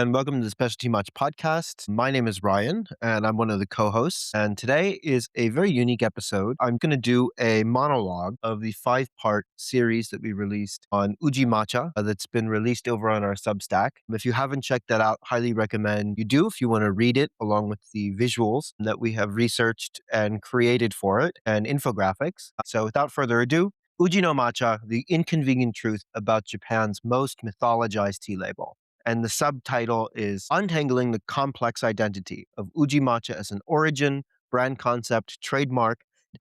and welcome to the Specialty Matcha podcast. My name is Ryan, and I'm one of the co hosts. And today is a very unique episode. I'm going to do a monologue of the 5-part series that we released on Uji Matcha that's been released over on our Substack. If you haven't checked that out, highly recommend you do if you want to read it along with the visuals that we have researched and created for it and infographics. So without further ado, Uji-no-Matcha, the inconvenient truth about Japan's most mythologized tea label. And the subtitle is Untangling the Complex Identity of Uji Matcha as an Origin, Brand Concept, Trademark,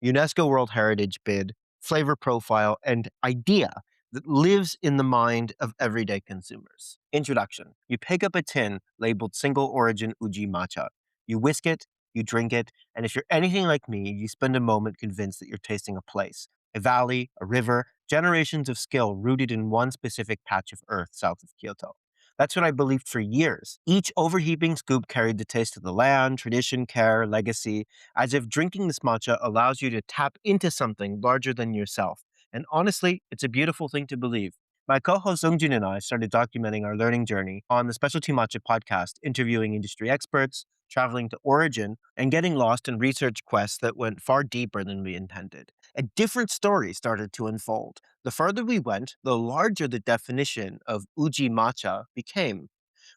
UNESCO World Heritage Bid, Flavor Profile, and Idea that lives in the mind of everyday consumers. Introduction. You pick up a tin labeled Single Origin Uji Matcha. You whisk it, you drink it, and if you're anything like me, you spend a moment convinced that you're tasting a place, a valley, a river, generations of skill rooted in one specific patch of earth south of Kyoto. That's what I believed for years. Each overheaping scoop carried the taste of the land, tradition, care, legacy, as if drinking this matcha allows you to tap into something larger than yourself. And honestly, it's a beautiful thing to believe. My co-host Sungjin and I started documenting our learning journey on the Specialty Matcha podcast, interviewing industry experts, traveling to Origin, and getting lost in research quests that went far deeper than we intended. A different story started to unfold. The further we went, the larger the definition of Uji Matcha became.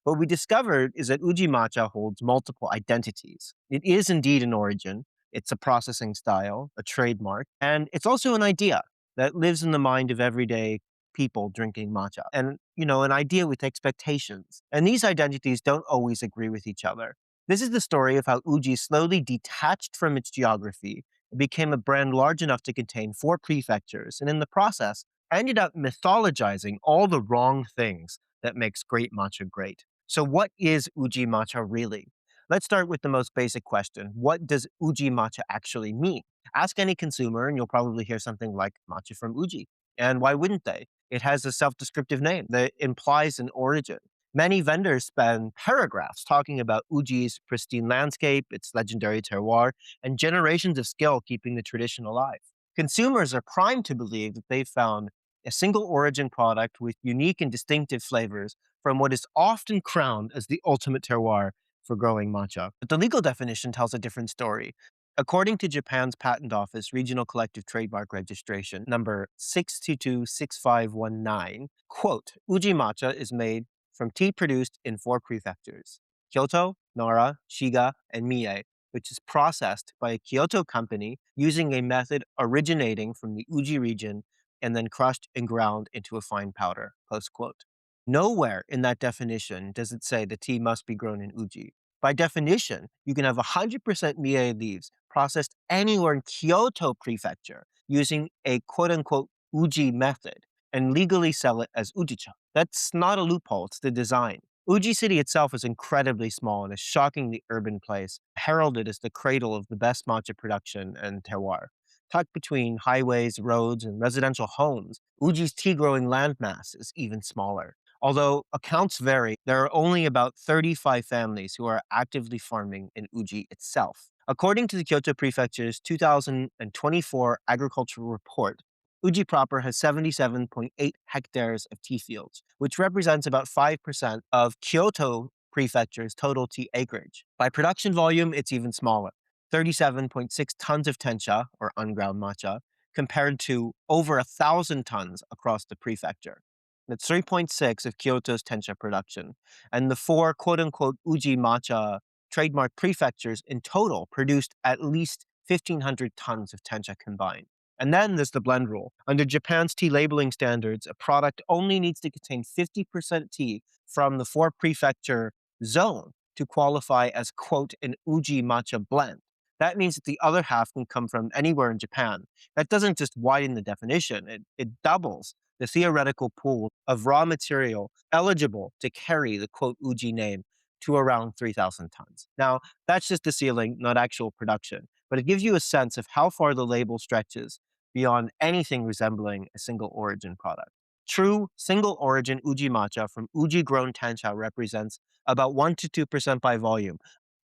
What we discovered is that Uji Matcha holds multiple identities. It is indeed an origin, it's a processing style, a trademark, and it's also an idea that lives in the mind of everyday people drinking matcha. And, an idea with expectations. And these identities don't always agree with each other. This is the story of how Uji slowly detached from its geography and became a brand large enough to contain 4 prefectures, and in the process, ended up mythologizing all the wrong things that makes great matcha great. So what is Uji Matcha really? Let's start with the most basic question. What does Uji Matcha actually mean? Ask any consumer and you'll probably hear something like matcha from Uji. And why wouldn't they? It has a self-descriptive name that implies an origin. Many vendors spend paragraphs talking about Uji's pristine landscape, its legendary terroir, and generations of skill keeping the tradition alive. Consumers are primed to believe that they've found a single origin product with unique and distinctive flavors from what is often crowned as the ultimate terroir for growing matcha. But the legal definition tells a different story. According to Japan's Patent Office Regional Collective Trademark Registration, number 6226519, quote, Uji Matcha is made from tea produced in 4 prefectures, Kyoto, Nara, Shiga, and Mie, which is processed by a Kyoto company using a method originating from the Uji region and then crushed and ground into a fine powder, close quote. Nowhere in that definition does it say the tea must be grown in Uji. By definition, you can have 100% Mie leaves processed anywhere in Kyoto prefecture using a quote-unquote Uji method and legally sell it as Ujicha. That's not a loophole, it's the design. Uji City itself is incredibly small and a shockingly urban place, heralded as the cradle of the best matcha production and terroir. Tucked between highways, roads, and residential homes, Uji's tea-growing landmass is even smaller. Although accounts vary, there are only about 35 families who are actively farming in Uji itself. According to the Kyoto Prefecture's 2024 agricultural report, Uji proper has 77.8 hectares of tea fields, which represents about 5% of Kyoto Prefecture's total tea acreage. By production volume, it's even smaller, 37.6 tons of tencha, or unground matcha, compared to over 1,000 tons across the prefecture. That's 3.6 of Kyoto's tencha production. And the 4 quote-unquote Uji Matcha trademark prefectures in total produced at least 1,500 tons of tencha combined. And then there's the blend rule. Under Japan's tea labeling standards, a product only needs to contain 50% tea from the 4 prefecture zone to qualify as, quote, an Uji Matcha Blend. That means that the other half can come from anywhere in Japan. That doesn't just widen the definition, it doubles the theoretical pool of raw material eligible to carry the, quote, Uji name to around 3,000 tons. Now, that's just the ceiling, not actual production, but it gives you a sense of how far the label stretches beyond anything resembling a single origin product. True single origin Uji matcha from Uji grown tencha represents about 1 to 2% by volume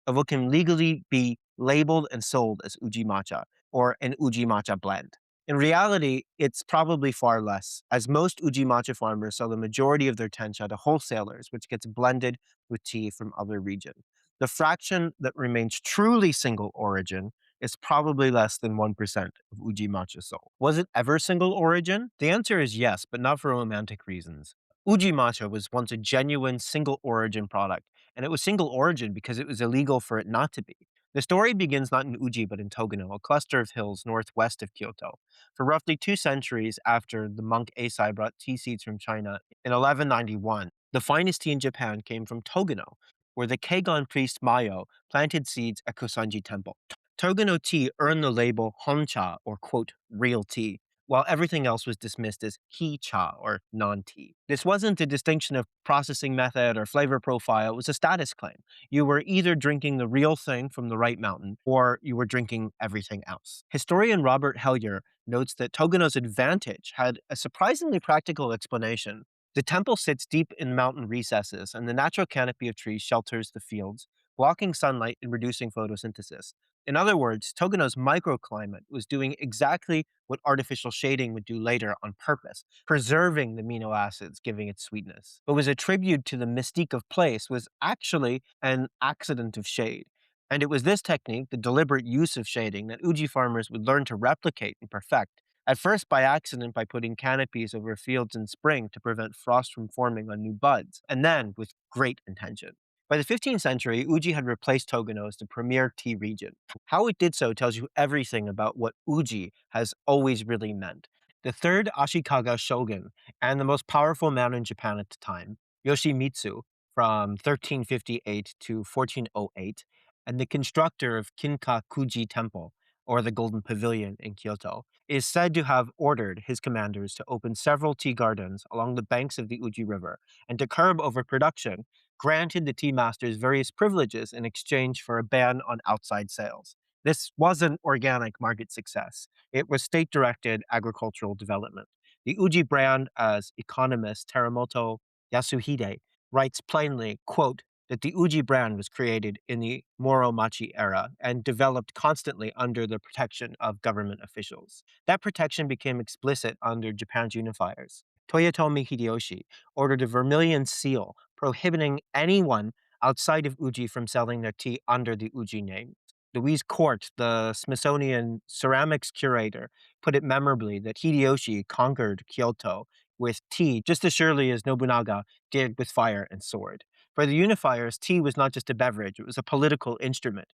of what can legally be labeled and sold as Uji matcha or an Uji Matcha Blend. In reality, it's probably far less, as most Uji matcha farmers sell the majority of their tencha to wholesalers, which gets blended with tea from other regions. The fraction that remains truly single origin is probably less than 1% of Uji matcha sold. Was it ever single origin? The answer is yes, but not for romantic reasons. Uji matcha was once a genuine single origin product, and it was single origin because it was illegal for it not to be. The story begins not in Uji but in Togano, a cluster of hills northwest of Kyoto. For roughly 2 centuries after the monk Eisai brought tea seeds from China in 1191, the finest tea in Japan came from Togano, where the Keigon priest Mayo planted seeds at Kosanji Temple. Togano tea earned the label honcha, or quote, real tea, while everything else was dismissed as he-cha, or non-tea. This wasn't a distinction of processing method or flavor profile, it was a status claim. You were either drinking the real thing from the right mountain, or you were drinking everything else. Historian Robert Hellyer notes that Togano's advantage had a surprisingly practical explanation. The temple sits deep in mountain recesses, and the natural canopy of trees shelters the fields, blocking sunlight and reducing photosynthesis. In other words, Togano's microclimate was doing exactly what artificial shading would do later on purpose, preserving the amino acids, giving it sweetness. What was a tribute to the mystique of place was actually an accident of shade. And it was this technique, the deliberate use of shading, that Uji farmers would learn to replicate and perfect. At first by accident by putting canopies over fields in spring to prevent frost from forming on new buds, and then with great intention. By the 15th century, Uji had replaced Togano as the premier tea region. How it did so tells you everything about what Uji has always really meant. The third Ashikaga shogun, and the most powerful man in Japan at the time, Yoshimitsu, from 1358 to 1408, and the constructor of Kinkakuji Temple, or the Golden Pavilion in Kyoto, is said to have ordered his commanders to open several tea gardens along the banks of the Uji River, and to curb overproduction, granted the tea masters various privileges in exchange for a ban on outside sales. This wasn't organic market success. It was state-directed agricultural development. The Uji brand, as economist Teramoto Yasuhide writes plainly, quote, that the Uji brand was created in the Muromachi era and developed constantly under the protection of government officials. That protection became explicit under Japan's unifiers. Toyotomi Hideyoshi ordered a vermilion seal prohibiting anyone outside of Uji from selling their tea under the Uji name. Louise Court, the Smithsonian ceramics curator, put it memorably that Hideyoshi conquered Kyoto with tea just as surely as Nobunaga did with fire and sword. For the unifiers, tea was not just a beverage, it was a political instrument.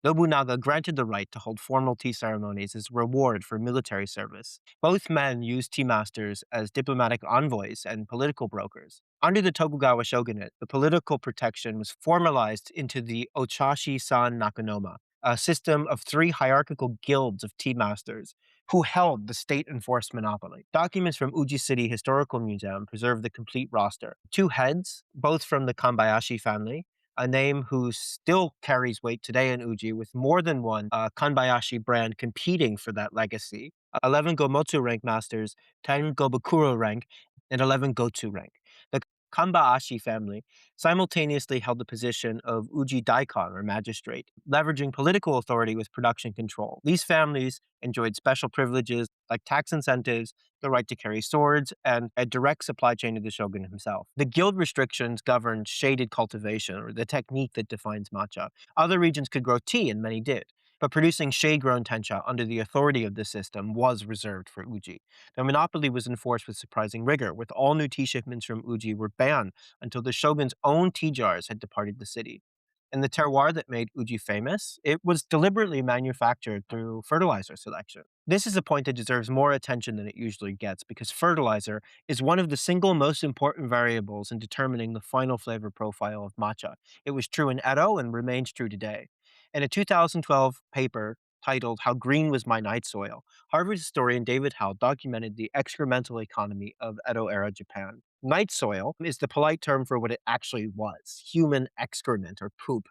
Nobunaga granted the right to hold formal tea ceremonies as reward for military service. Both men used tea masters as diplomatic envoys and political brokers. Under the Tokugawa shogunate, the political protection was formalized into the Ochashi-san Nakanoma, a system of three hierarchical guilds of tea masters who held the state-enforced monopoly. Documents from Uji City Historical Museum preserve the complete roster. Two heads, both from the Kanbayashi family, a name who still carries weight today in Uji with more than one Kanbayashi brand competing for that legacy. 11 Gomotsu rank masters, 10 Gobukuro rank, and 11 Gotsu rank. The Kanbayashi family simultaneously held the position of Uji Daikon, or magistrate, leveraging political authority with production control. These families enjoyed special privileges like tax incentives, the right to carry swords, and a direct supply chain to the shogun himself. The guild restrictions governed shaded cultivation, or the technique that defines matcha. Other regions could grow tea, and many did, but producing shade-grown tencha under the authority of the system was reserved for Uji. The monopoly was enforced with surprising rigor, with all new tea shipments from Uji were banned until the shogun's own tea jars had departed the city. And the terroir that made Uji famous, it was deliberately manufactured through fertilizer selection. This is a point that deserves more attention than it usually gets because fertilizer is one of the single most important variables in determining the final flavor profile of matcha. It was true in Edo and remains true today. In a 2012 paper titled How Green Was My Night Soil, Harvard historian David Howe documented the excremental economy of Edo-era Japan. Night soil is the polite term for what it actually was, human excrement or poop,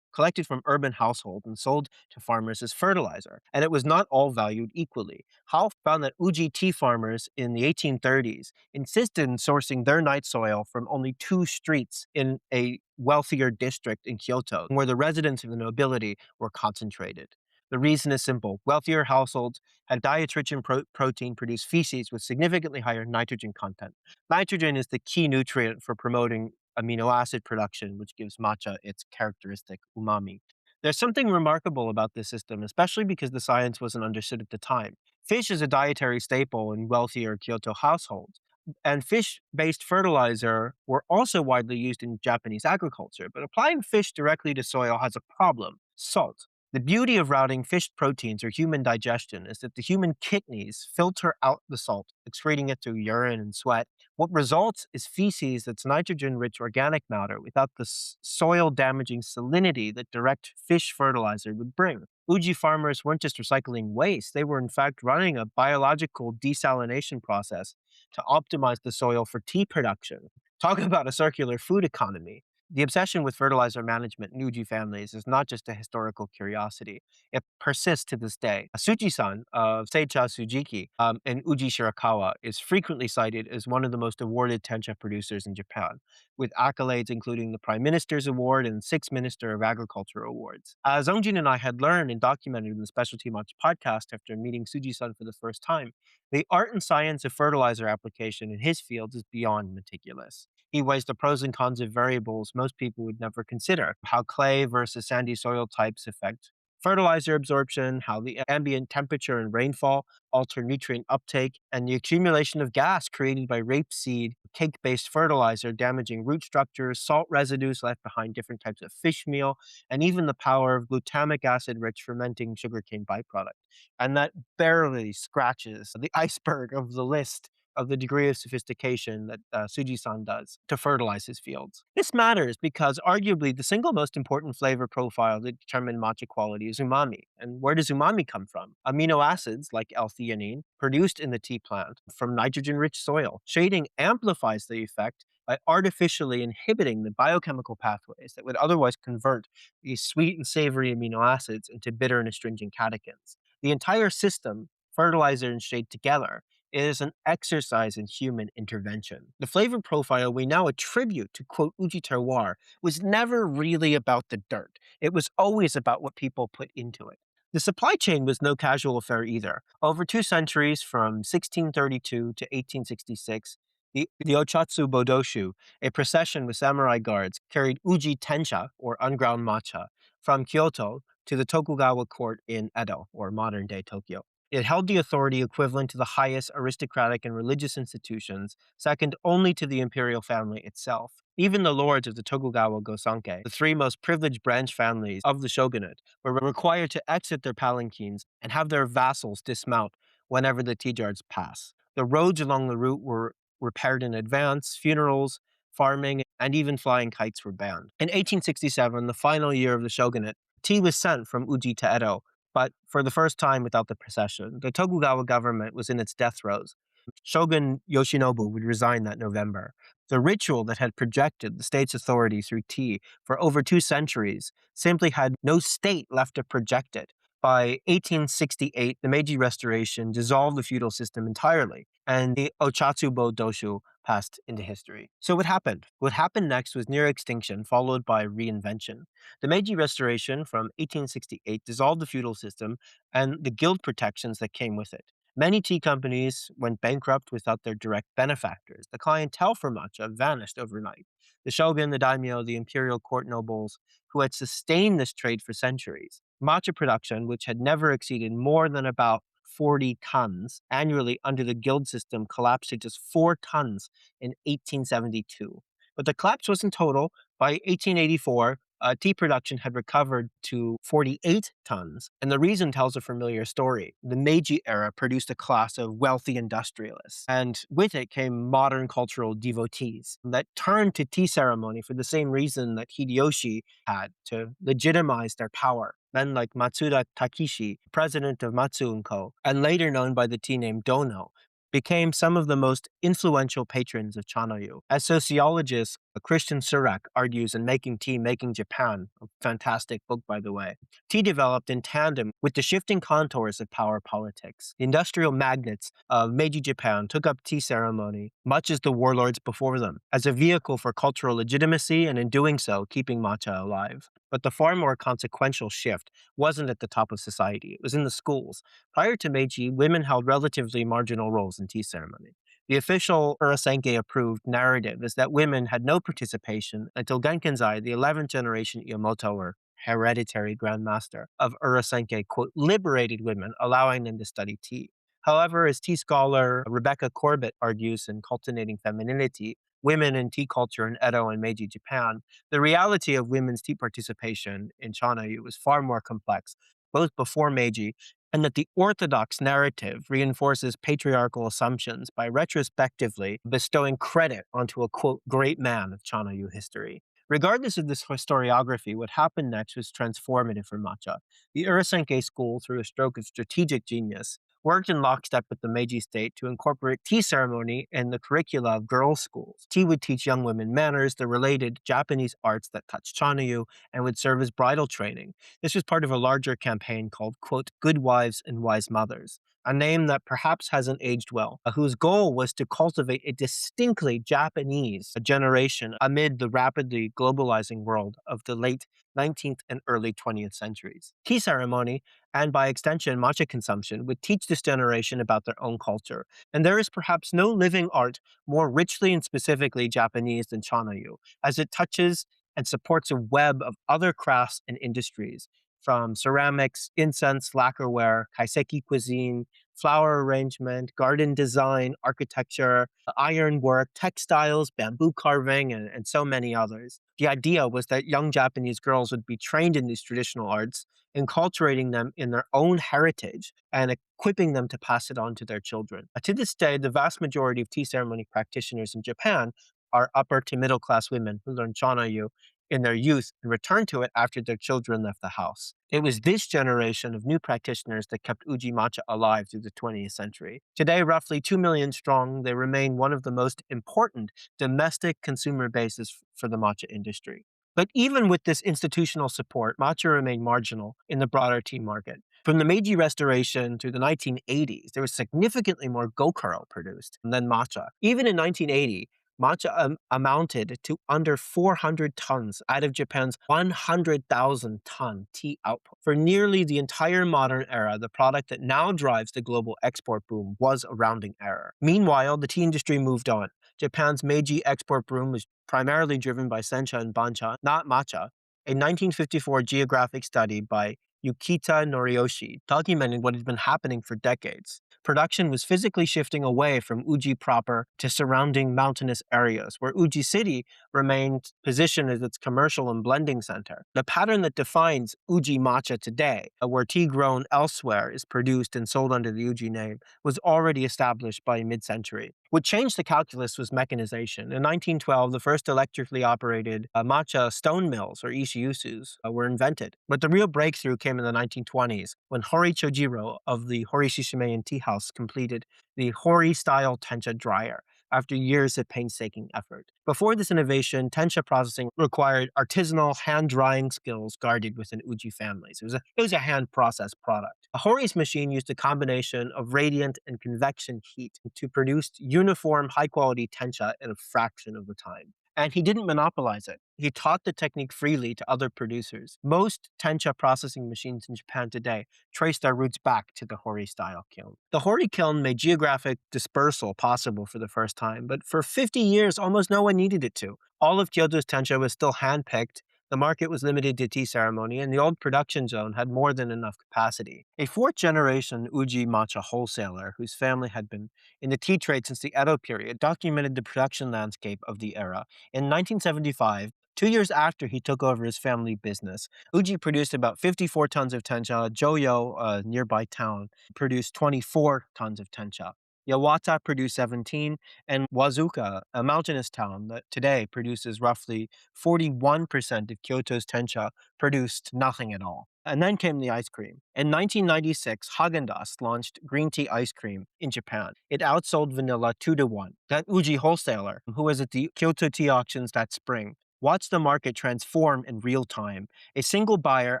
collected from urban households and sold to farmers as fertilizer, and it was not all valued equally. Howe found that Uji tea farmers in the 1830s insisted in sourcing their night soil from only 2 streets in a wealthier district in Kyoto, where the residents of the nobility were concentrated. The reason is simple. Wealthier households had diets rich in protein produce feces with significantly higher nitrogen content. Nitrogen is the key nutrient for promoting amino acid production, which gives matcha its characteristic umami. There's something remarkable about this system, especially because the science wasn't understood at the time. Fish is a dietary staple in wealthier Kyoto households, and fish-based fertilizer were also widely used in Japanese agriculture, but applying fish directly to soil has a problem: salt. The beauty of routing fish proteins or human digestion is that the human kidneys filter out the salt, excreting it through urine and sweat. What results is feces that's nitrogen-rich organic matter without the soil-damaging salinity that direct fish fertilizer would bring. Uji farmers weren't just recycling waste, they were in fact running a biological desalination process to optimize the soil for tea production. Talk about a circular food economy. The obsession with fertilizer management in Uji families is not just a historical curiosity. It persists to this day. Suji-san of Seicha Sujiki in Uji Shirakawa is frequently cited as one of the most awarded tencha producers in Japan, with accolades including the Prime Minister's Award and 6 Minister of Agriculture Awards. As Ongjin and I had learned and documented in the Specialty Matcha podcast after meeting Suji-san for the first time, the art and science of fertilizer application in his field is beyond meticulous. He weighs the pros and cons of variables most people would never consider: how clay versus sandy soil types affect fertilizer absorption, how the ambient temperature and rainfall alter nutrient uptake, and the accumulation of gas created by rapeseed cake-based fertilizer damaging root structures, salt residues left behind different types of fish meal, and even the power of glutamic acid-rich fermenting sugarcane byproduct. And that barely scratches the iceberg of the list of the degree of sophistication that Suji-san does to fertilize his fields. This matters because arguably the single most important flavor profile that determine matcha quality is umami. And where does umami come from? Amino acids like L-theanine produced in the tea plant from nitrogen-rich soil. Shading amplifies the effect by artificially inhibiting the biochemical pathways that would otherwise convert these sweet and savory amino acids into bitter and astringent catechins. The entire system, fertilizer and shade together, is an exercise in human intervention. The flavor profile we now attribute to, quote, Uji terroir was never really about the dirt. It was always about what people put into it. The supply chain was no casual affair either. Over 2 centuries, from 1632 to 1866, the Ochatsu Bodoshu, a procession with samurai guards, carried Uji tencha, or unground matcha, from Kyoto to the Tokugawa court in Edo, or modern-day Tokyo. It held the authority equivalent to the highest aristocratic and religious institutions, second only to the imperial family itself. Even the lords of the Tokugawa Gosanke, the 3 most privileged branch families of the shogunate, were required to exit their palanquins and have their vassals dismount whenever the tea-jars pass. The roads along the route were repaired in advance, funerals, farming, and even flying kites were banned. In 1867, the final year of the shogunate, tea was sent from Uji to Edo, but for the first time without the procession. The Tokugawa government was in its death throes. Shogun Yoshinobu would resign that November. The ritual that had projected the state's authority through tea for over 2 centuries simply had no state left to project it. By 1868, the Meiji Restoration dissolved the feudal system entirely, and the Ochatsubo Doshu passed into history. So what happened? What happened next was near extinction, followed by reinvention. The Meiji Restoration from 1868 dissolved the feudal system and the guild protections that came with it. Many tea companies went bankrupt without their direct benefactors. The clientele for matcha vanished overnight. The shogun, the daimyo, the imperial court nobles, who had sustained this trade for centuries. Matcha production, which had never exceeded more than about 40 tons annually under the guild system, collapsed to just 4 tons in 1872. But the collapse wasn't total. By 1884, tea production had recovered to 48 tons, and the reason tells a familiar story. The Meiji era produced a class of wealthy industrialists, and with it came modern cultural devotees that turned to tea ceremony for the same reason that Hideyoshi had, to legitimize their power. Men like Matsuda Takeshi, president of Matsu & Co., and later known by the tea name Dono, became some of the most influential patrons of Chanayu. As sociologist Christian Surak argues in Making Tea, Making Japan, a fantastic book, by the way, tea developed in tandem with the shifting contours of power politics. The industrial magnates of Meiji Japan took up tea ceremony, much as the warlords before them, as a vehicle for cultural legitimacy, and in doing so, keeping matcha alive. But the far more consequential shift wasn't at the top of society, it was in the schools. Prior to Meiji, women held relatively marginal roles in tea ceremony. The official Urasenke approved narrative is that women had no participation until Genkenzai, the 11th generation Iamoto, or hereditary grandmaster of Urasenke, quote, liberated women, allowing them to study tea. However, as tea scholar Rebecca Corbett argues in Cultivating Femininity, Women in Tea Culture in Edo and Meiji Japan, the reality of women's tea participation in Chanayu was far more complex, both before Meiji, and that the orthodox narrative reinforces patriarchal assumptions by retrospectively bestowing credit onto a, quote, great man of Chanayu history. Regardless of this historiography, what happened next was transformative for matcha. The Urasenke school, through a stroke of strategic genius, worked in lockstep with the Meiji state to incorporate tea ceremony in the curricula of girls' schools. Tea would teach young women manners, the related Japanese arts that touched Chanayu, and would serve as bridal training. This was part of a larger campaign called, quote, Good Wives and Wise Mothers, a name that perhaps hasn't aged well, whose goal was to cultivate a distinctly Japanese generation amid the rapidly globalizing world of the late 19th and early 20th centuries. Tea ceremony, and by extension matcha consumption, would teach this generation about their own culture. And there is perhaps no living art more richly and specifically Japanese than Chanayu, as it touches and supports a web of other crafts and industries, from ceramics, incense, lacquerware, kaiseki cuisine, flower arrangement, garden design, architecture, ironwork, textiles, bamboo carving, and so many others. The idea was that young Japanese girls would be trained in these traditional arts, enculturating them in their own heritage and equipping them to pass it on to their children. To this day, the vast majority of tea ceremony practitioners in Japan are upper to middle class women who learn Chanayu in their youth and return to it after their children left the house. It was this generation of new practitioners that kept Uji Matcha alive through the 20th century. Today, roughly 2 million strong, they remain one of the most important domestic consumer bases for the matcha industry. But even with this institutional support, matcha remained marginal in the broader tea market. From the Meiji Restoration through the 1980s, there was significantly more gokuro produced than matcha. Even in 1980, matcha amounted to under 400 tons out of Japan's 100,000-ton tea output. For nearly the entire modern era, the product that now drives the global export boom was a rounding error. Meanwhile, the tea industry moved on. Japan's Meiji export boom was primarily driven by sencha and bancha, not matcha. A 1954 geographic study by Yukita Noriyoshi documented what had been happening for decades. Production was physically shifting away from Uji proper to surrounding mountainous areas, where Uji City remained positioned as its commercial and blending center. The pattern that defines Uji Matcha today, where tea grown elsewhere is produced and sold under the Uji name, was already established by mid-century. What changed the calculus was mechanization. In 1912, the first electrically operated matcha stone mills, or ishiyusus, were invented. But the real breakthrough came in the 1920s, when Hori Chojiro of the Hori Shishimein Tea House completed the Hori-style tencha dryer after years of painstaking effort. Before this innovation, tencha processing required artisanal hand-drying skills guarded within Uji families. It was a hand-processed product. A Hori's machine used a combination of radiant and convection heat to produce uniform, high-quality tencha in a fraction of the time. And he didn't monopolize it. He taught the technique freely to other producers. Most tencha processing machines in Japan today trace their roots back to the Hori-style kiln. The Hori kiln made geographic dispersal possible for the first time, but for 50 years, almost no one needed it to. All of Kyoto's tencha was still hand-picked, the market was limited to tea ceremony, and the old production zone had more than enough capacity. A fourth-generation Uji matcha wholesaler, whose family had been in the tea trade since the Edo period, documented the production landscape of the era. In 1975, 2 years after he took over his family business, Uji produced about 54 tons of tencha. Joyo, a nearby town, produced 24 tons of tencha. Yawata produced 17, and Wazuka, a mountainous town that today produces roughly 41% of Kyoto's tencha, produced nothing at all. And then came the ice cream. In 1996, Haagen-Dazs launched green tea ice cream in Japan. It outsold vanilla 2-1. That Uji wholesaler, who was at the Kyoto tea auctions that spring, watched the market transform in real time. A single buyer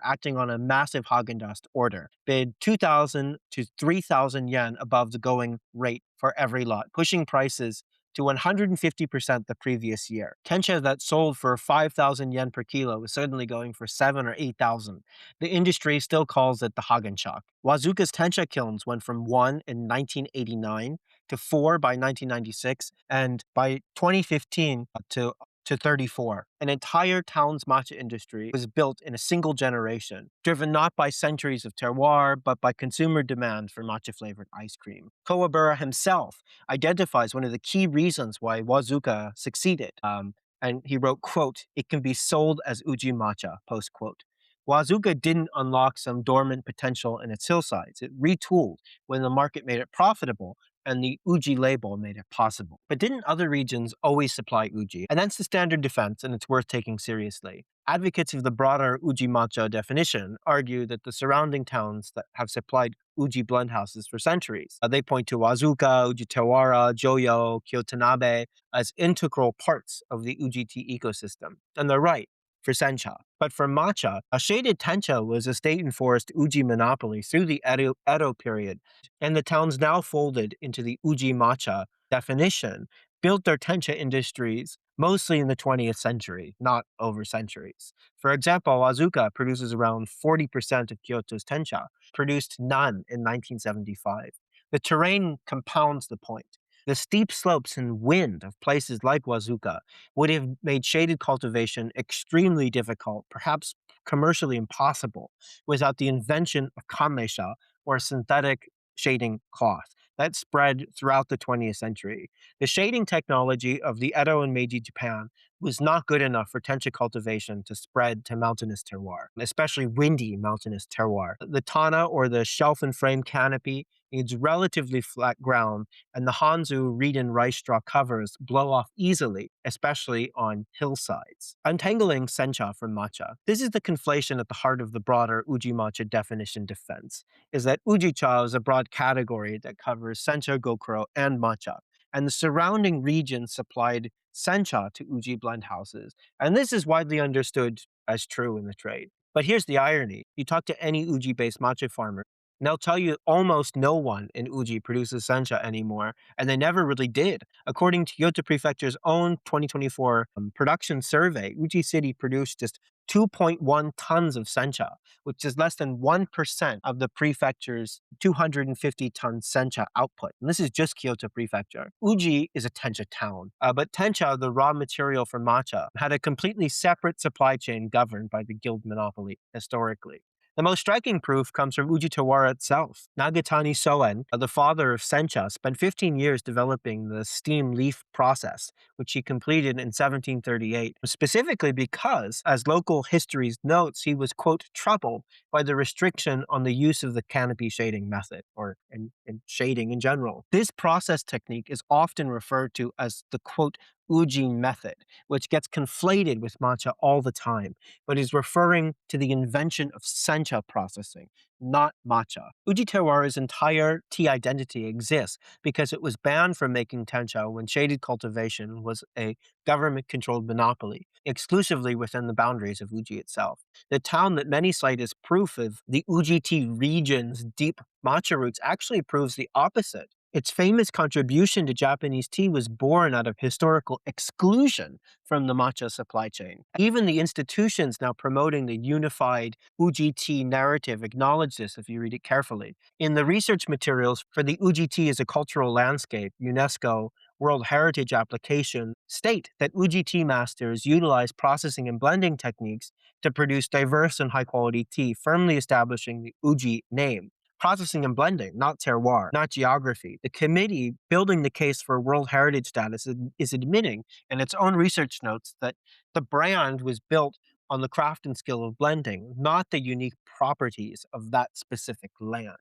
acting on a massive Haagen-Dazs order bid 2,000 to 3,000 yen above the going rate for every lot, pushing prices to 150% the previous year. Tencha that sold for 5,000 yen per kilo was suddenly going for 7 or 8,000. The industry still calls it the Hagenschach. Wazuka's tencha kilns went from 1 in 1989 to 4 by 1996, and by 2015 to 34. An entire town's matcha industry was built in a single generation, driven not by centuries of terroir, but by consumer demand for matcha-flavored ice cream. Kawabura himself identifies one of the key reasons why Wazuka succeeded. And he wrote, quote, "It can be sold as Uji Matcha," post quote. Wazuka didn't unlock some dormant potential in its hillsides. It retooled when the market made it profitable and the Uji label made it possible. But didn't other regions always supply Uji? And that's the standard defense, and it's worth taking seriously. Advocates of the broader Uji Matcha definition argue that the surrounding towns that have supplied Uji blend houses for centuries. They point to Wazuka, Uji Terroir, Joyo, Kyotanabe as integral parts of the Uji tea ecosystem. And they're right for sencha. But for matcha, a shaded tencha was a state-enforced Uji monopoly through the Edo period, and the towns now folded into the Uji Matcha definition built their tencha industries mostly in the 20th century, not over centuries. For example, Wazuka produces around 40% of Kyoto's tencha, produced none in 1975. The terrain compounds the point. The steep slopes and wind of places like Wazuka would have made shaded cultivation extremely difficult, perhaps commercially impossible, without the invention of kamesha, or synthetic shading cloth, that spread throughout the 20th century. The shading technology of the Edo and Meiji Japan was not good enough for tencha cultivation to spread to mountainous terroir, especially windy mountainous terroir. The tana, or the shelf and frame canopy, needs relatively flat ground, and the Hanzu reed and rice straw covers blow off easily, especially on hillsides. Untangling sencha from matcha. This is the conflation at the heart of the broader Uji Matcha definition defense, is that Uji-cha is a broad category that covers sencha, gokuro, and matcha, and the surrounding region supplied sencha to Uji blend houses, and this is widely understood as true in the trade. But here's the irony. You talk to any Uji-based matcha farmer, and they'll tell you almost no one in Uji produces sencha anymore, and they never really did. According to Kyoto Prefecture's own 2024 production survey, Uji City produced just 2.1 tons of sencha, which is less than 1% of the prefecture's 250-ton sencha output. And this is just Kyoto Prefecture. Uji is a tencha town, but tencha, the raw material for matcha, had a completely separate supply chain governed by the guild monopoly historically. The most striking proof comes from Uji Terroir itself. Nagatani Soen, the father of sencha, spent 15 years developing the steam leaf process, which he completed in 1738, specifically because, as local history notes, he was, quote, troubled by the restriction on the use of the canopy shading method, or in shading in general. This process technique is often referred to as the, quote, Uji method, which gets conflated with matcha all the time, but is referring to the invention of sencha processing, not matcha. Uji Terroir's entire tea identity exists because it was banned from making tencha when shaded cultivation was a government-controlled monopoly, exclusively within the boundaries of Uji itself. The town that many cite as proof of the Uji tea region's deep matcha roots actually proves the opposite. Its famous contribution to Japanese tea was born out of historical exclusion from the matcha supply chain. Even the institutions now promoting the unified Uji tea narrative acknowledge this if you read it carefully. In the research materials for the Uji tea as a cultural landscape, UNESCO World Heritage application state that Uji tea masters utilize processing and blending techniques to produce diverse and high-quality tea, firmly establishing the Uji name. Processing and blending, not terroir, not geography. The committee building the case for World Heritage status is admitting in its own research notes that the brand was built on the craft and skill of blending, not the unique properties of that specific land.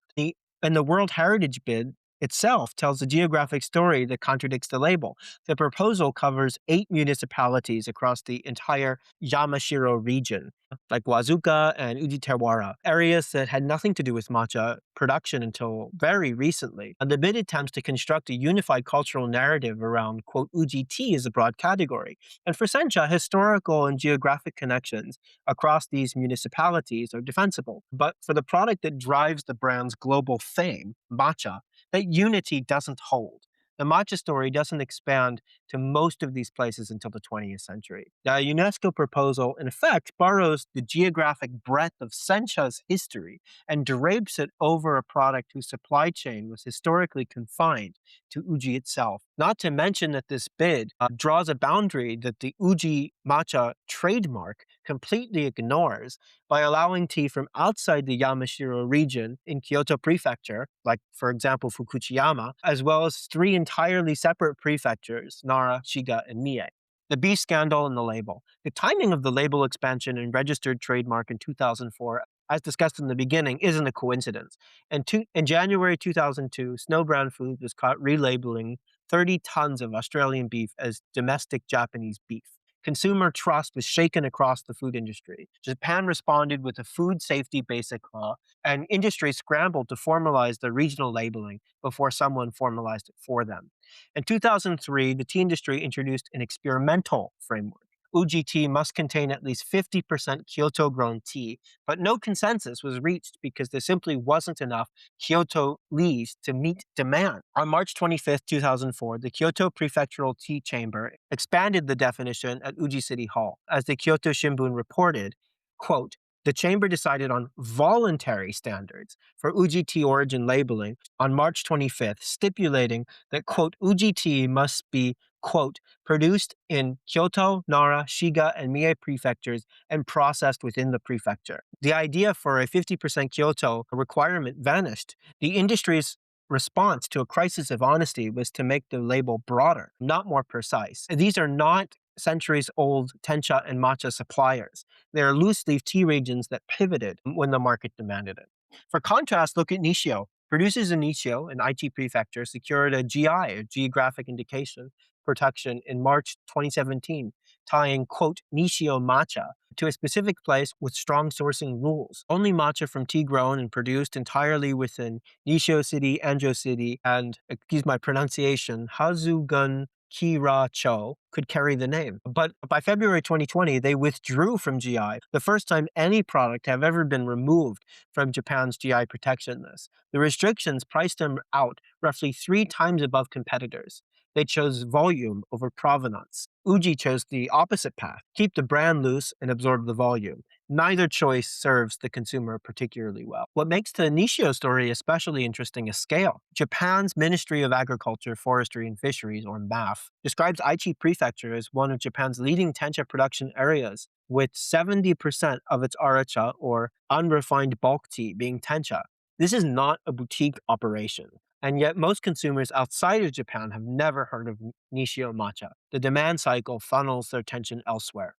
And the World Heritage bid itself tells a geographic story that contradicts the label. The proposal covers 8 municipalities across the entire Yamashiro region, like Wazuka and Uji Terroir, areas that had nothing to do with matcha production until very recently. And the bid attempts to construct a unified cultural narrative around, quote, Uji tea as a broad category. And for sencha, historical and geographic connections across these municipalities are defensible. But for the product that drives the brand's global fame, matcha, that unity doesn't hold. The matcha story doesn't expand to most of these places until the 20th century. The UNESCO proposal, in effect, borrows the geographic breadth of sencha's history and drapes it over a product whose supply chain was historically confined to Uji itself. Not to mention that this bid draws a boundary that the Uji Matcha trademark completely ignores by allowing tea from outside the Yamashiro region in Kyoto Prefecture, like, for example, Fukuchiyama, as well as three entirely separate prefectures, Nara, Shiga, and Mie. The beef scandal and the label. The timing of the label expansion and registered trademark in 2004, as discussed in the beginning, isn't a coincidence. In January 2002, Snowbrown Foods was caught relabeling 30 tons of Australian beef as domestic Japanese beef. Consumer trust was shaken across the food industry. Japan responded with a food safety basic law, and industry scrambled to formalize the regional labeling before someone formalized it for them. In 2003, the tea industry introduced an experimental framework. Uji tea must contain at least 50% Kyoto-grown tea, but no consensus was reached because there simply wasn't enough Kyoto leaves to meet demand. On March 25, 2004, the Kyoto Prefectural Tea Chamber expanded the definition at Uji City Hall. As the Kyoto Shimbun reported, quote, the chamber decided on voluntary standards for Uji tea origin labeling on March 25th, stipulating that, quote, Uji tea must be, quote, produced in Kyoto, Nara, Shiga, and Mie prefectures and processed within the prefecture. The idea for a 50% Kyoto requirement vanished. The industry's response to a crisis of honesty was to make the label broader, not more precise. These are not centuries-old tencha and matcha suppliers. They are loose-leaf tea regions that pivoted when the market demanded it. For contrast, look at Nishio. Producers in Nishio, an Aichi prefecture, secured a GI, or geographic indication, protection in March 2017, tying, quote, Nishio-Matcha to a specific place with strong sourcing rules. Only matcha from tea grown and produced entirely within Nishio City, Anjo City, and, excuse my pronunciation, Hazugun Kira-cho could carry the name. But by February 2020, they withdrew from GI, the first time any product have ever been removed from Japan's GI protection list. The restrictions priced them out roughly 3 times above competitors. They chose volume over provenance. Uji chose the opposite path, keep the brand loose and absorb the volume. Neither choice serves the consumer particularly well. What makes the Nishio story especially interesting is scale. Japan's Ministry of Agriculture, Forestry, and Fisheries, or MAF, describes Aichi Prefecture as one of Japan's leading tencha production areas, with 70% of its aracha, or unrefined bulk tea, being tencha. This is not a boutique operation. And yet most consumers outside of Japan have never heard of Nishio Matcha. The demand cycle funnels their attention elsewhere.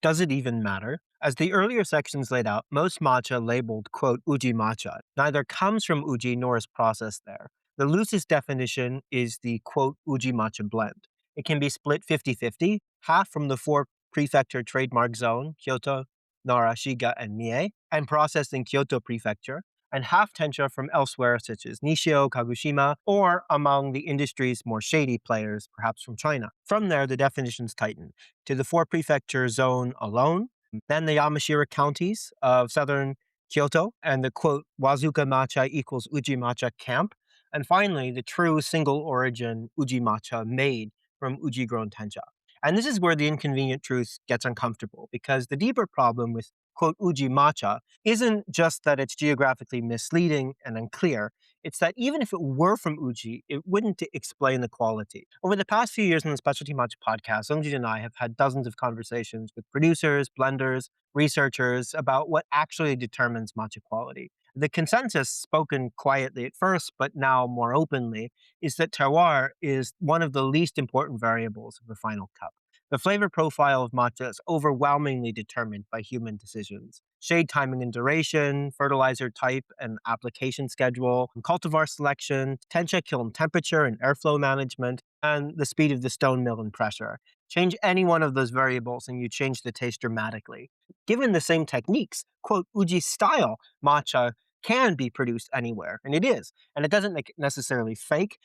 Does it even matter? As the earlier sections laid out, most matcha labeled, quote, Uji Matcha neither comes from Uji nor is processed there. The loosest definition is the, quote, Uji Matcha Blend. It can be split 50-50, half from the Four-prefecture trademark zone, Kyoto, Nara, Shiga, and Mie, and processed in Kyoto Prefecture, and half tencha from elsewhere such as Nishio, Kagoshima, or among the industry's more shady players, perhaps from China. From there, the definitions tighten to the Four-prefecture zone alone, then the Yamashiro counties of southern Kyoto, and the, quote, Wazuka Matcha equals Uji Matcha camp, and finally, the true single-origin Uji Matcha made from Uji-grown tencha. And this is where the inconvenient truth gets uncomfortable, because the deeper problem with, quote, Uji Matcha isn't just that it's geographically misleading and unclear, it's that even if it were from Uji, it wouldn't explain the quality. Over the past few years on the Specialty Matcha podcast, Sungjin and I have had dozens of conversations with producers, blenders, researchers about what actually determines matcha quality. The consensus, spoken quietly at first, but now more openly, is that terroir is one of the least important variables of the final cup. The flavor profile of matcha is overwhelmingly determined by human decisions. Shade timing and duration, fertilizer type and application schedule, cultivar selection, tencha kiln temperature and airflow management, and the speed of the stone mill and pressure. Change any one of those variables and you change the taste dramatically. Given the same techniques, quote, Uji-style matcha can be produced anywhere, and it is. And it doesn't make it necessarily fake.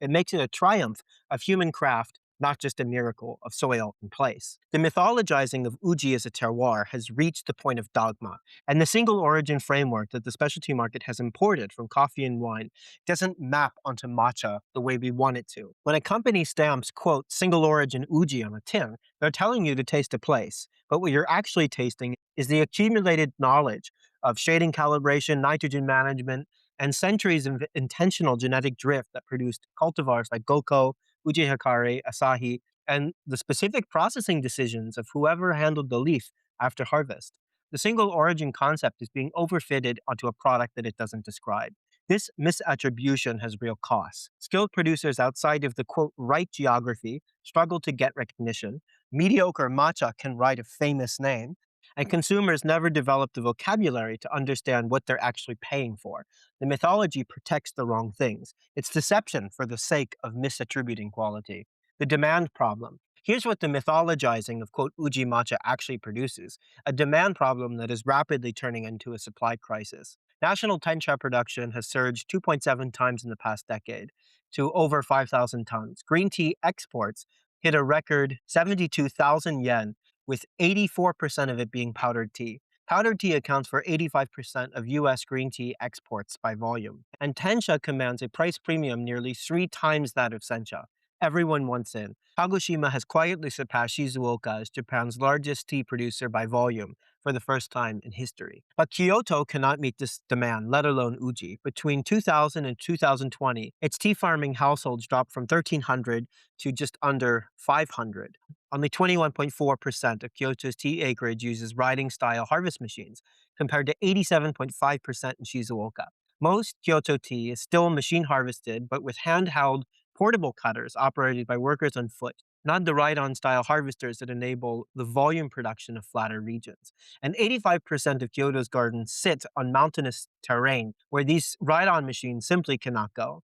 It makes it a triumph of human craft not just a miracle of soil and place. The mythologizing of Uji as a terroir has reached the point of dogma, and the single origin framework that the specialty market has imported from coffee and wine doesn't map onto matcha the way we want it to. When a company stamps, quote, single origin Uji on a tin, they're telling you to taste a place, but what you're actually tasting is the accumulated knowledge of shading calibration, nitrogen management, and centuries of intentional genetic drift that produced cultivars like Goko, Uji Hikari, Asahi, and the specific processing decisions of whoever handled the leaf after harvest. The single origin concept is being overfitted onto a product that it doesn't describe. This misattribution has real costs. Skilled producers outside of the quote right geography struggle to get recognition. Mediocre matcha can write a famous name, and consumers never develop the vocabulary to understand what they're actually paying for. The mythology protects the wrong things. It's deception for the sake of misattributing quality. The demand problem. Here's what the mythologizing of, quote, Uji Matcha actually produces, a demand problem that is rapidly turning into a supply crisis. National tencha production has surged 2.7 times in the past decade to over 5,000 tons. Green tea exports hit a record 72,000 yen, with 84% of it being powdered tea. Powdered tea accounts for 85% of US green tea exports by volume, and tencha commands a price premium nearly 3 times that of sencha. Everyone wants in. Kagoshima has quietly surpassed Shizuoka as Japan's largest tea producer by volume for the first time in history. But Kyoto cannot meet this demand, let alone Uji. Between 2000 and 2020, its tea farming households dropped from 1,300 to just under 500. Only 21.4% of Kyoto's tea acreage uses riding-style harvest machines, compared to 87.5% in Shizuoka. Most Kyoto tea is still machine harvested, but with handheld portable cutters operated by workers on foot, not the ride-on style harvesters that enable the volume production of flatter regions. And 85% of Kyoto's gardens sit on mountainous terrain where these ride-on machines simply cannot go.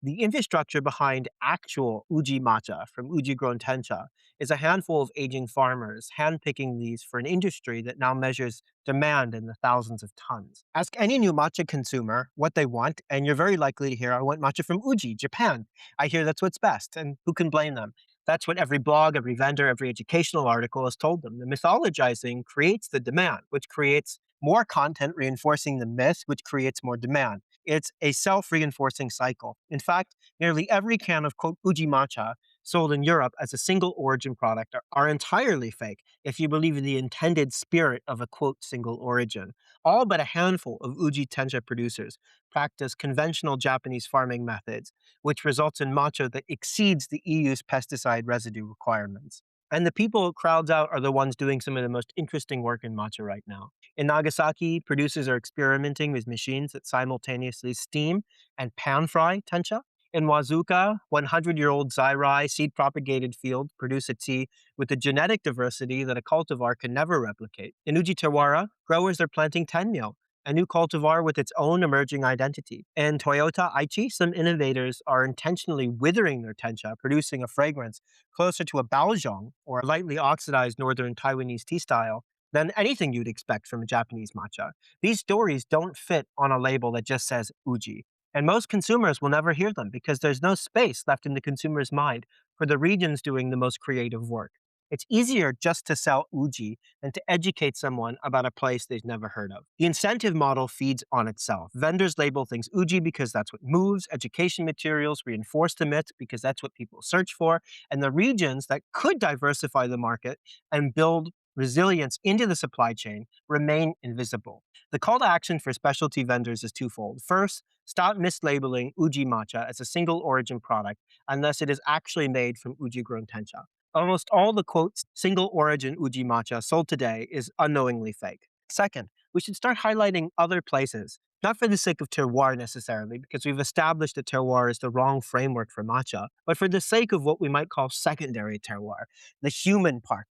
The infrastructure behind actual Uji matcha from Uji-grown tencha is a handful of aging farmers handpicking these for an industry that now measures demand in the thousands of tons. Ask any new matcha consumer what they want, and you're very likely to hear, I want matcha from Uji, Japan. I hear that's what's best, and who can blame them? That's what every blog, every vendor, every educational article has told them. The mythologizing creates the demand, which creates more content reinforcing the myth, which creates more demand. It's a self-reinforcing cycle. In fact, nearly every can of, quote, Uji matcha sold in Europe as a single origin product are entirely fake if you believe in the intended spirit of a, quote, single origin. All but a handful of Uji tencha producers practice conventional Japanese farming methods, which results in matcha that exceeds the EU's pesticide residue requirements. And the people it crowds out are the ones doing some of the most interesting work in matcha right now. In Nagasaki, producers are experimenting with machines that simultaneously steam and pan-fry tencha. In Wazuka, 100-year-old Zairai seed-propagated field produce a tea with a genetic diversity that a cultivar can never replicate. In Uji Terroir, growers are planting tenmyo, a new cultivar with its own emerging identity. In Toyota Aichi, some innovators are intentionally withering their tencha, producing a fragrance closer to a baozhong, or a lightly oxidized northern Taiwanese tea style, than anything you'd expect from a Japanese matcha. These stories don't fit on a label that just says Uji. And most consumers will never hear them because there's no space left in the consumer's mind for the regions doing the most creative work. It's easier just to sell Uji than to educate someone about a place they've never heard of. The incentive model feeds on itself. Vendors label things Uji because that's what moves. Education materials reinforce the myth because that's what people search for. And the regions that could diversify the market and build resilience into the supply chain remain invisible. The call to action for specialty vendors is twofold. First, stop mislabeling Uji matcha as a single origin product unless it is actually made from Uji-grown tencha. Almost all the, quote, single origin Uji matcha sold today is unknowingly fake. Second, we should start highlighting other places, not for the sake of terroir necessarily, because we've established that terroir is the wrong framework for matcha, but for the sake of what we might call secondary terroir, the human part.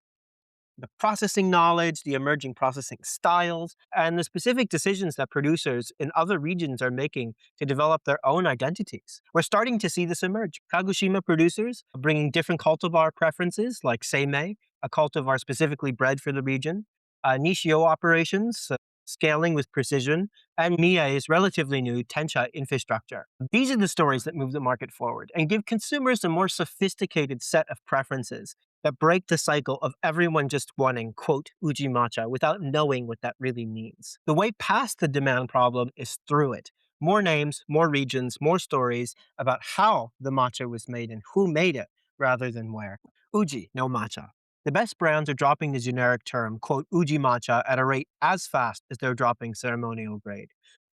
The processing knowledge, the emerging processing styles, and the specific decisions that producers in other regions are making to develop their own identities. We're starting to see this emerge. Kagoshima producers are bringing different cultivar preferences, like Seimei, a cultivar specifically bred for the region. Nishio operations scaling with precision, and Mie's relatively new tencha infrastructure. These are the stories that move the market forward and give consumers a more sophisticated set of preferences that break the cycle of everyone just wanting, quote, Uji matcha without knowing what that really means. The way past the demand problem is through it. More names, more regions, more stories about how the matcha was made and who made it rather than where. Uji-no-Matcha. The best brands are dropping the generic term, quote, Uji Matcha at a rate as fast as they're dropping ceremonial grade.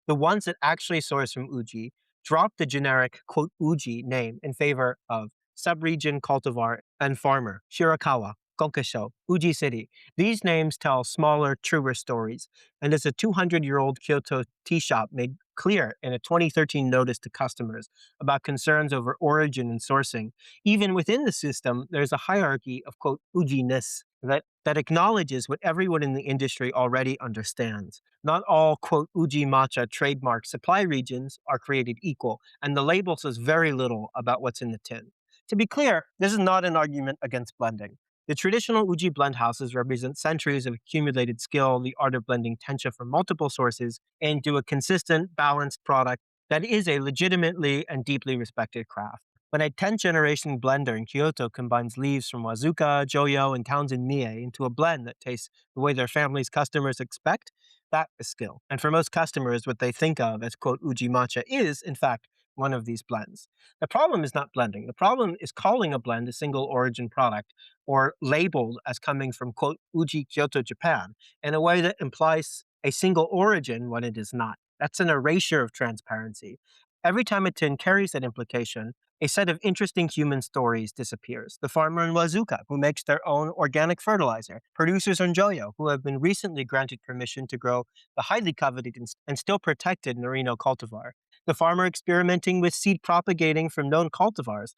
The ones that actually source from Uji drop the generic, quote, Uji name in favor of subregion, cultivar, and farmer, Shirakawa, Gokasho, Uji City. These names tell smaller, truer stories. And as a 200-year-old Kyoto tea shop made clear in a 2013 notice to customers about concerns over origin and sourcing, even within the system, there's a hierarchy of, quote, Uji-ness that acknowledges what everyone in the industry already understands. Not all, quote, Uji Matcha trademark supply regions are created equal, and the label says very little about what's in the tin. To be clear, this is not an argument against blending. The traditional Uji blend houses represent centuries of accumulated skill, the art of blending tencha from multiple sources into a consistent, balanced product that is a legitimately and deeply respected craft. When a 10th generation blender in Kyoto combines leaves from Wazuka, Joyo, and Townsend Mie into a blend that tastes the way their family's customers expect, that is skill. And for most customers, what they think of as, quote, Uji matcha is, in fact, one of these blends. The problem is not blending. The problem is calling a blend a single origin product or labeled as coming from, quote, Uji Kyoto, Japan, in a way that implies a single origin when it is not. That's an erasure of transparency. Every time a tin carries that implication, a set of interesting human stories disappears. The farmer in Wazuka, who makes their own organic fertilizer, producers in Joyo, who have been recently granted permission to grow the highly coveted and still protected Norino cultivar, the farmer experimenting with seed propagating from known cultivars,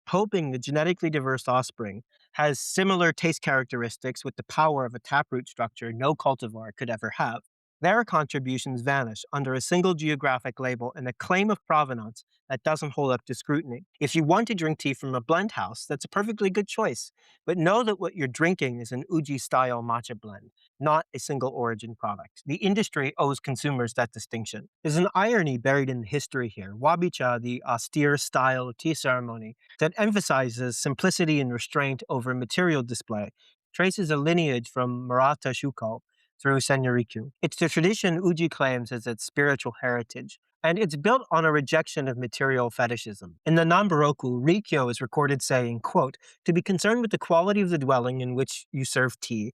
hoping the genetically diverse offspring has similar taste characteristics with the power of a taproot structure no cultivar could ever have. Their contributions vanish under a single geographic label and a claim of provenance that doesn't hold up to scrutiny. If you want to drink tea from a blend house, that's a perfectly good choice. But know that what you're drinking is an Uji-style matcha blend, not a single origin product. The industry owes consumers that distinction. There's an irony buried in the history here. Wabi-cha, the austere style of tea ceremony that emphasizes simplicity and restraint over material display, traces a lineage from Murata Shuko through Senyoriku. It's the tradition Uji claims as its spiritual heritage, and it's built on a rejection of material fetishism. In the Nambaroku, Rikyo is recorded saying, quote, to be concerned with the quality of the dwelling in which you serve tea,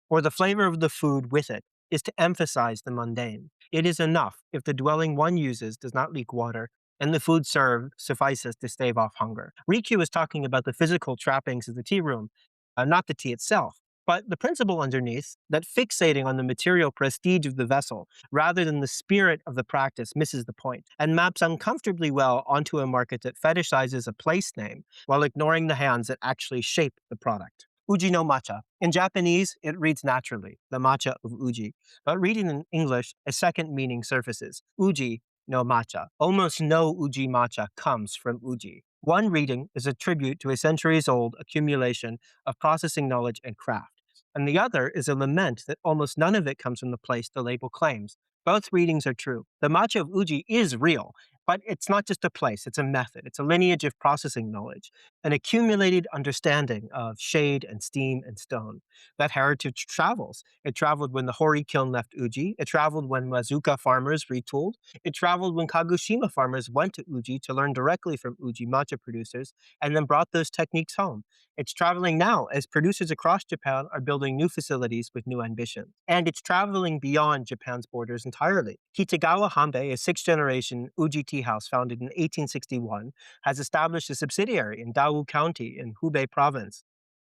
or the flavor of the food with it, is to emphasize the mundane. It is enough if the dwelling one uses does not leak water, and the food served suffices to stave off hunger. Rikyu is talking about the physical trappings of the tea room, not the tea itself. But the principle underneath, that fixating on the material prestige of the vessel rather than the spirit of the practice misses the point and maps uncomfortably well onto a market that fetishizes a place name while ignoring the hands that actually shape the product. Uji-no-Matcha. In Japanese, it reads naturally, the matcha of Uji. But reading in English, a second meaning surfaces. Uji-no-Matcha. Almost no Uji matcha comes from Uji. One reading is a tribute to a centuries-old accumulation of processing knowledge and craft, and the other is a lament that almost none of it comes from the place the label claims. Both readings are true. The matcha of Uji is real, but it's not just a place, it's a method. It's a lineage of processing knowledge, an accumulated understanding of shade and steam and stone. That heritage travels. It traveled when the Hori kiln left Uji. It traveled when Mazuka farmers retooled. It traveled when Kagoshima farmers went to Uji to learn directly from Uji matcha producers and then brought those techniques home. It's traveling now as producers across Japan are building new facilities with new ambitions. And it's traveling beyond Japan's borders entirely. Kitagawa Hanbei, a sixth-generation Uji tea house founded in 1861, has established a subsidiary in Dawu County in Hubei province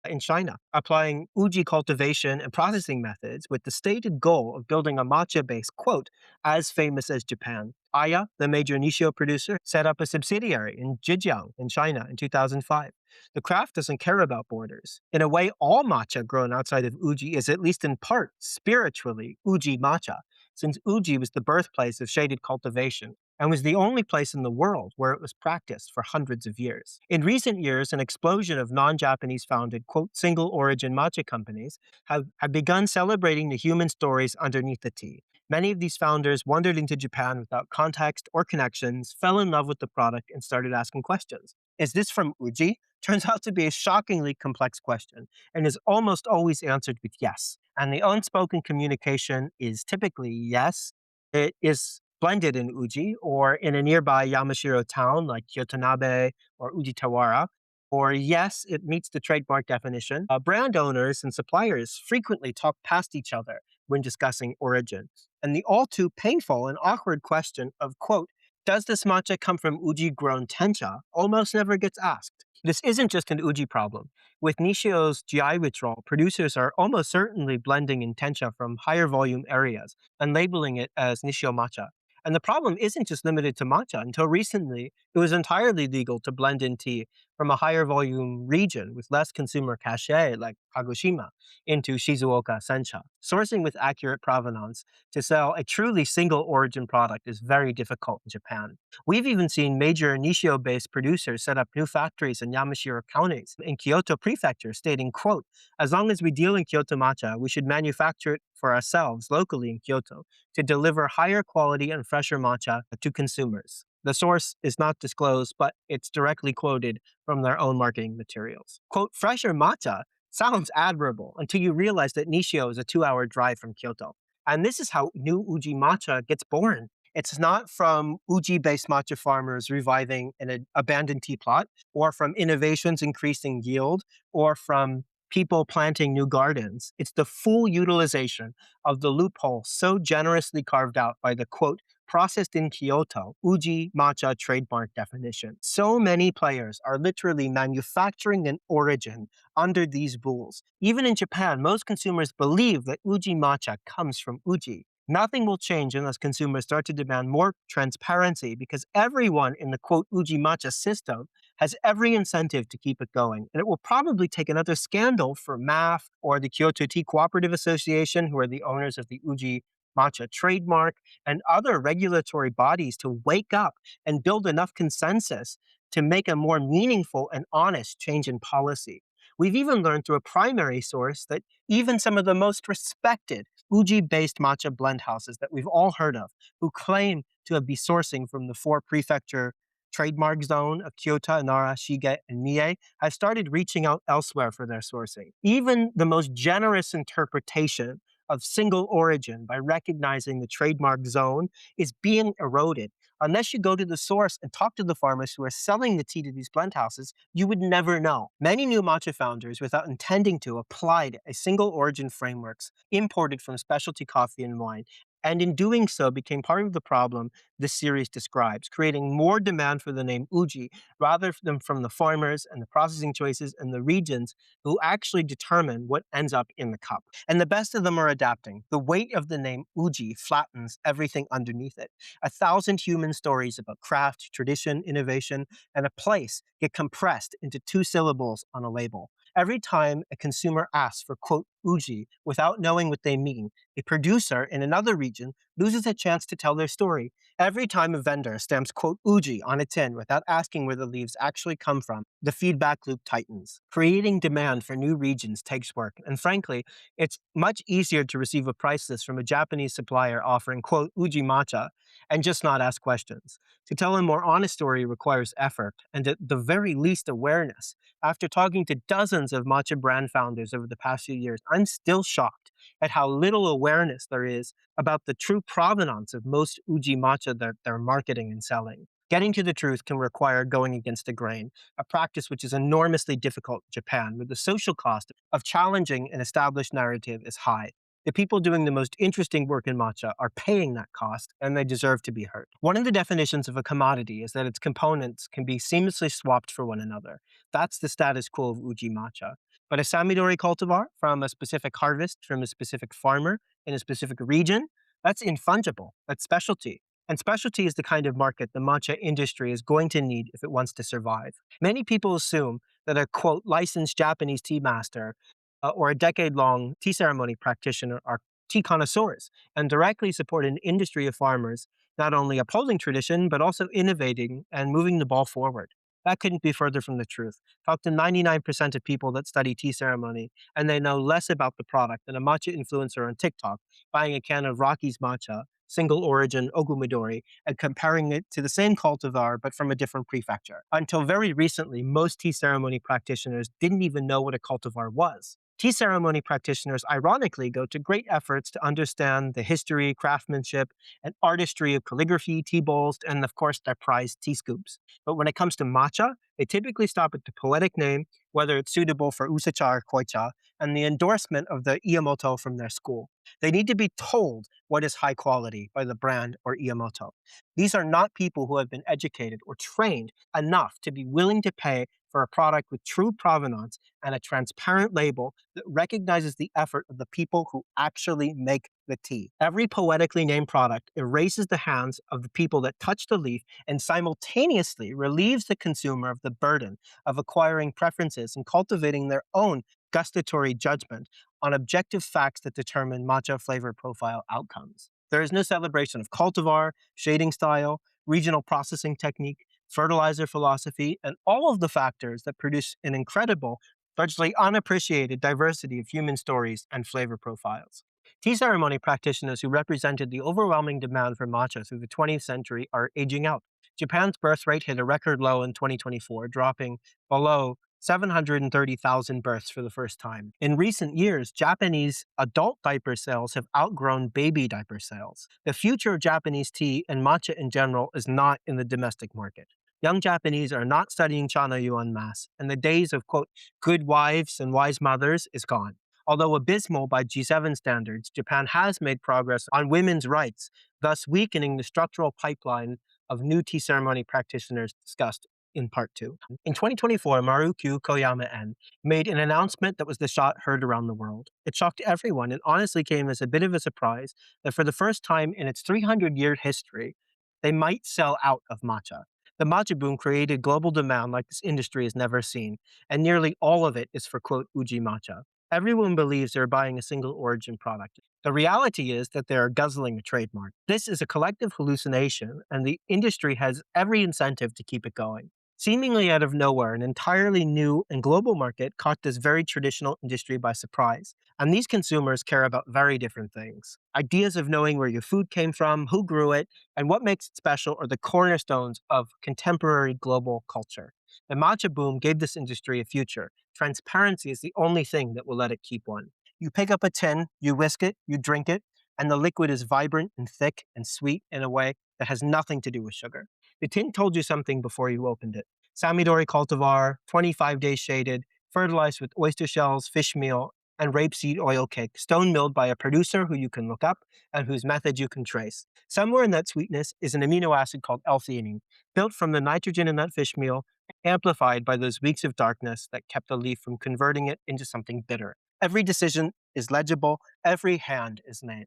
in China, applying Uji cultivation and processing methods with the stated goal of building a matcha base, quote, as famous as Japan. Aya, the major Nishio producer, set up a subsidiary in Zhejiang in China in 2005. The craft doesn't care about borders. In a way, all matcha grown outside of Uji is at least in part spiritually Uji matcha, since Uji was the birthplace of shaded cultivation and was the only place in the world where it was practiced for hundreds of years. In recent years, an explosion of non-Japanese founded, quote, single origin matcha companies have begun celebrating the human stories underneath the tea. Many of these founders wandered into Japan without context or connections, fell in love with the product, and started asking questions. Is this from Uji? Turns out to be a shockingly complex question and is almost always answered with yes. And the unspoken communication is typically yes, it is blended in Uji or in a nearby Yamashiro town like Kyotonabe or Uji Tawara. Or yes, it meets the trademark definition. Brand owners and suppliers frequently talk past each other when discussing origin. And the all too painful and awkward question of, quote, does this matcha come from Uji grown tencha almost never gets asked. This isn't just an Uji problem. With Nishio's GI withdrawal, producers are almost certainly blending in tencha from higher volume areas and labeling it as Nishio matcha. And the problem isn't just limited to matcha. Until recently, it was entirely legal to blend in tea from a higher volume region with less consumer cachet, like Kagoshima, into Shizuoka sencha. Sourcing with accurate provenance to sell a truly single origin product is very difficult in Japan. We've even seen major Nishio-based producers set up new factories in Yamashiro counties in Kyoto prefecture, stating, quote, as long as we deal in Kyoto matcha, we should manufacture it for ourselves locally in Kyoto to deliver higher quality and fresher matcha to consumers. The source is not disclosed, but it's directly quoted from their own marketing materials. Quote, fresher matcha sounds admirable until you realize that Nishio is a 2-hour drive from Kyoto. And this is how new Uji Matcha gets born. It's not from Uji-based matcha farmers reviving an abandoned tea plot, or from innovations increasing yield, or from people planting new gardens. It's the full utilization of the loophole so generously carved out by the, quote, processed in Kyoto, Uji Matcha trademark definition. So many players are literally manufacturing an origin under these rules. Even in Japan, most consumers believe that Uji Matcha comes from Uji. Nothing will change unless consumers start to demand more transparency because everyone in the, quote, Uji Matcha system has every incentive to keep it going. And it will probably take another scandal for MAF or the Kyoto Tea Cooperative Association, who are the owners of the Uji Matcha trademark, and other regulatory bodies to wake up and build enough consensus to make a more meaningful and honest change in policy. We've even learned through a primary source that even some of the most respected Uji-based matcha blend houses that we've all heard of, who claim to be sourcing from the Four-prefecture trademark zone of Kyoto, Nara, Shiga, and Mie, have started reaching out elsewhere for their sourcing. Even the most generous interpretation of single origin by recognizing the trademark zone is being eroded. Unless you go to the source and talk to the farmers who are selling the tea to these blend houses, you would never know. Many new matcha founders, without intending to, applied a single origin frameworks imported from specialty coffee and wine, and in doing so became part of the problem this series describes, creating more demand for the name Uji rather than from the farmers and the processing choices and the regions who actually determine what ends up in the cup. And the best of them are adapting. The weight of the name Uji flattens everything underneath it. 1,000 human stories about craft, tradition, innovation, and a place get compressed into 2 syllables on a label. Every time a consumer asks for, quote, Uji without knowing what they mean, a producer in another region loses a chance to tell their story. Every time a vendor stamps, quote, Uji on a tin without asking where the leaves actually come from, the feedback loop tightens. Creating demand for new regions takes work, and frankly, it's much easier to receive a price list from a Japanese supplier offering, quote, Uji matcha, and just not ask questions. To tell a more honest story requires effort, and at the very least awareness. After talking to dozens of matcha brand founders over the past few years, I'm still shocked at how little awareness there is about the true provenance of most Uji matcha that they're marketing and selling. Getting to the truth can require going against the grain, a practice which is enormously difficult in Japan, where the social cost of challenging an established narrative is high. The people doing the most interesting work in matcha are paying that cost, and they deserve to be heard. One of the definitions of a commodity is that its components can be seamlessly swapped for one another. That's the status quo of Uji matcha. But a Samidori cultivar from a specific harvest, from a specific farmer, in a specific region, that's infungible. That's specialty. And specialty is the kind of market the matcha industry is going to need if it wants to survive. Many people assume that a, quote, licensed Japanese tea master or a decade-long tea ceremony practitioner are tea connoisseurs and directly support an industry of farmers not only upholding tradition, but also innovating and moving the ball forward. That couldn't be further from the truth. Talk to 99% of people that study tea ceremony, and they know less about the product than a matcha influencer on TikTok buying a can of Rocky's matcha, single origin Ogumidori, and comparing it to the same cultivar but from a different prefecture. Until very recently, most tea ceremony practitioners didn't even know what a cultivar was. Tea ceremony practitioners, ironically, go to great efforts to understand the history, craftsmanship, and artistry of calligraphy, tea bowls, and of course, their prized tea scoops. But when it comes to matcha, they typically stop at the poetic name, whether it's suitable for usacha or koicha, and the endorsement of the Iamoto from their school. They need to be told what is high quality by the brand or Iamoto. These are not people who have been educated or trained enough to be willing to pay for a product with true provenance and a transparent label that recognizes the effort of the people who actually make the tea. Every poetically named product erases the hands of the people that touch the leaf and simultaneously relieves the consumer of the burden of acquiring preferences and cultivating their own gustatory judgment on objective facts that determine matcha flavor profile outcomes. There is no celebration of cultivar, shading style, regional processing technique, fertilizer philosophy, and all of the factors that produce an incredible, largely unappreciated diversity of human stories and flavor profiles. Tea ceremony practitioners who represented the overwhelming demand for matcha through the 20th century are aging out. Japan's birth rate hit a record low in 2024, dropping below 730,000 births for the first time. In recent years, Japanese adult diaper sales have outgrown baby diaper sales. The future of Japanese tea and matcha in general is not in the domestic market. Young Japanese are not studying Chana en masse, and the days of, quote, good wives and wise mothers is gone. Although abysmal by G7 standards, Japan has made progress on women's rights, thus weakening the structural pipeline of new tea ceremony practitioners discussed in part two. In 2024, Maruku Koyama-en made an announcement that was the shot heard around the world. It shocked everyone and honestly came as a bit of a surprise that for the first time in its 300-year history, they might sell out of matcha. The matcha boom created global demand like this industry has never seen, and nearly all of it is for, quote, Uji Matcha. Everyone believes they're buying a single origin product. The reality is that they are guzzling a trademark. This is a collective hallucination, and the industry has every incentive to keep it going. Seemingly out of nowhere, an entirely new and global market caught this very traditional industry by surprise. And these consumers care about very different things. Ideas of knowing where your food came from, who grew it, and what makes it special are the cornerstones of contemporary global culture. The matcha boom gave this industry a future. Transparency is the only thing that will let it keep one. You pick up a tin, you whisk it, you drink it, and the liquid is vibrant and thick and sweet in a way that has nothing to do with sugar. The tin told you something before you opened it. Samidori cultivar, 25 days shaded, fertilized with oyster shells, fish meal, and rapeseed oil cake, stone milled by a producer who you can look up and whose method you can trace. Somewhere in that sweetness is an amino acid called L-theanine, built from the nitrogen in that fish meal, amplified by those weeks of darkness that kept the leaf from converting it into something bitter. Every decision is legible, every hand is named.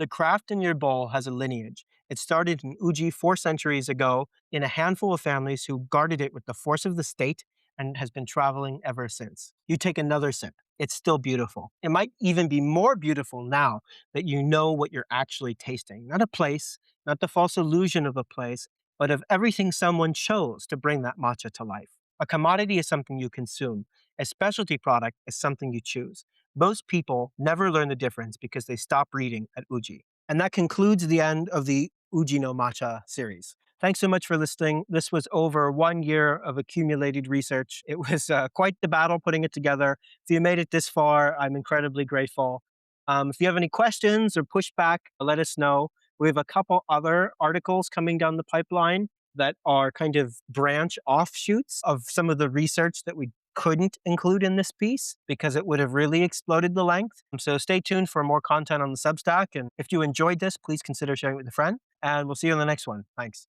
The craft in your bowl has a lineage. It started in Uji 4 centuries ago in a handful of families who guarded it with the force of the state and has been traveling ever since. You take another sip. It's still beautiful. It might even be more beautiful now that you know what you're actually tasting. Not a place, not the false illusion of a place, but of everything someone chose to bring that matcha to life. A commodity is something you consume. A specialty product is something you choose. Most people never learn the difference because they stop reading at Uji. And that concludes the end of the Uji-no-Matcha series. Thanks so much for listening. This was over 1 year of accumulated research. It was quite the battle putting it together. If you made it this far, I'm incredibly grateful. If you have any questions or pushback, let us know. We have a couple other articles coming down the pipeline that are kind of branch offshoots of some of the research that we couldn't include in this piece because it would have really exploded the length. So stay tuned for more content on the Substack. And if you enjoyed this, please consider sharing it with a friend. And we'll see you in the next one. Thanks.